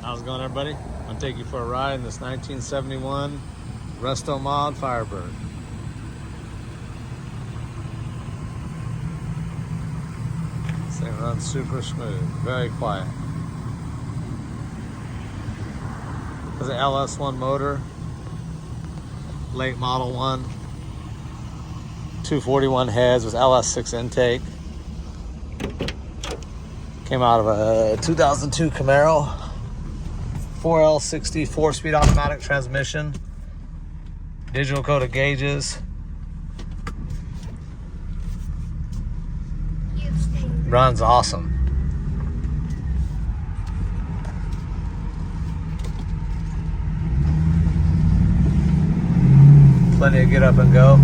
How's it going, everybody? I'm going to take you for a ride in this 1971 Restomod FireBird. This thing runs super smooth, very quiet. There's an LS1 motor, late model one, 241 heads with LS6 intake. Came out of a 2002 Camaro, 4L60 4-speed automatic transmission, digital coded gauges. Runs awesome. Plenty of get up and go.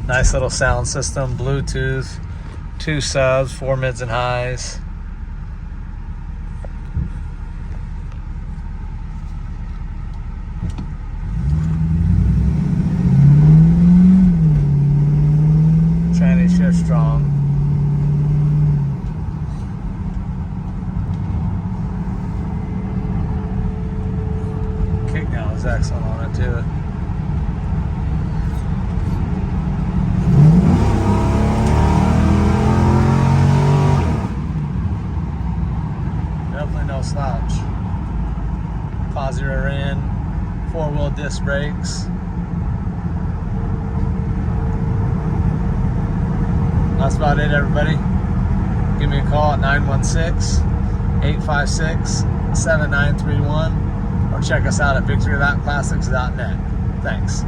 Nice little sound system, Bluetooth, 2 subs, 4 mids and highs. Tranny shift strong. Kick down is excellent on it too. Definitely no slouch. Positive rear end, 4-wheel disc brakes. That's about it, everybody. Give me a call at 916-856-7931 or check us out at victorylappclassics.net. Thanks.